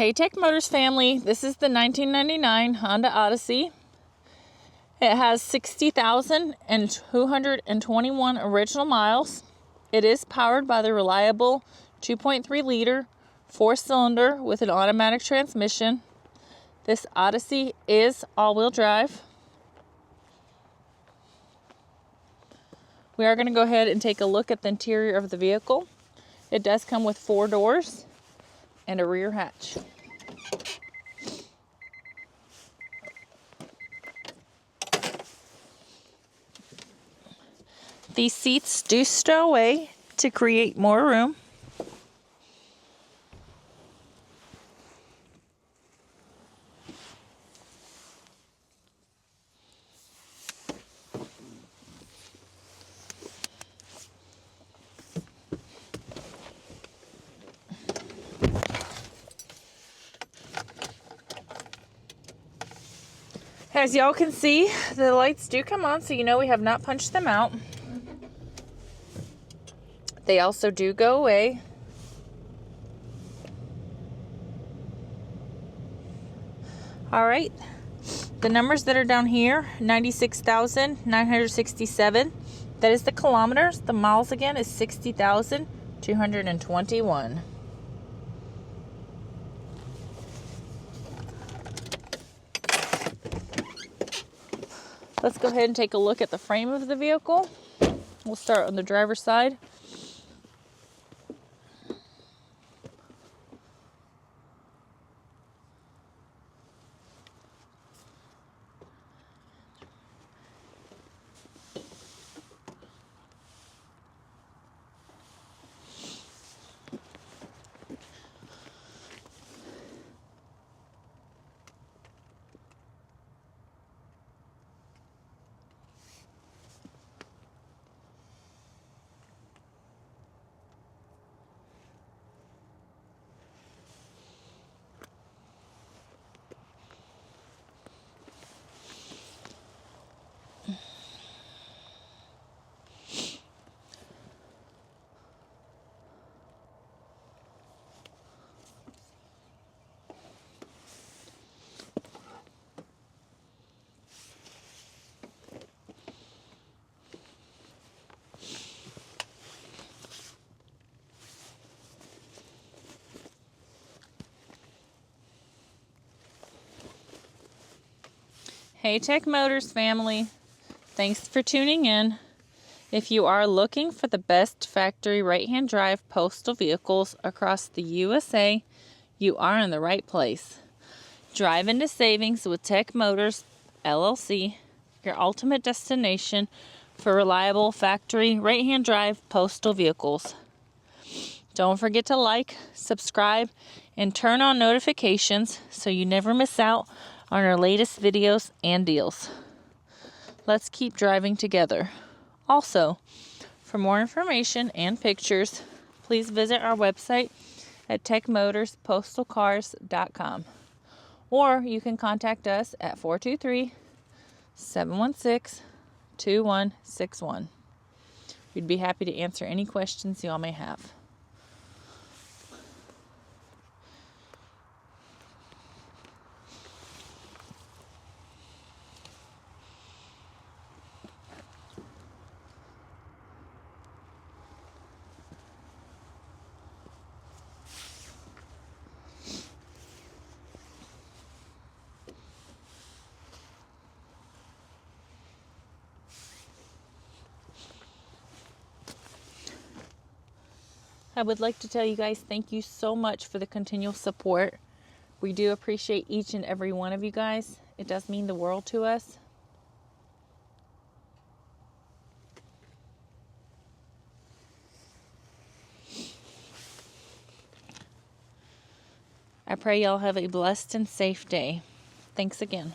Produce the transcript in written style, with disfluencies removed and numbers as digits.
Hey Tech Motors family, this is the 1999 Honda Odyssey. It has 60,221 original miles. It is powered by the reliable 2.3 liter 4-cylinder with an automatic transmission. This Odyssey is all-wheel drive. We are going to go ahead and take a look at the interior of the vehicle. It does come with 4 doors and a rear hatch. These seats do stow away to create more room. As y'all can see, the lights do come on, so you know we have not punched them out. They also do go away. All right, the numbers that are down here, 96,967. That is the kilometers. The miles again is 60,221. Let's go ahead and take a look at the frame of the vehicle. We'll start on the driver's side. Hey Tech Motors family, thanks for tuning in. If you are looking for the best factory right-hand drive postal vehicles across the USA, you are in the right place. Drive into savings with Tech Motors LLC, your ultimate destination for reliable factory right-hand drive postal vehicles. Don't forget to like, subscribe, and turn on notifications so you never miss out on our latest videos and deals. Let's keep driving together. Also, for more information and pictures, please visit our website at techmotorspostalcars.com, or you can contact us at 423-716-2161. We'd be happy to answer any questions y'all may have. I would like to tell you guys thank you so much for the continual support. We do appreciate each and every one of you guys. It does mean the world to us. I pray y'all have a blessed and safe day. Thanks again.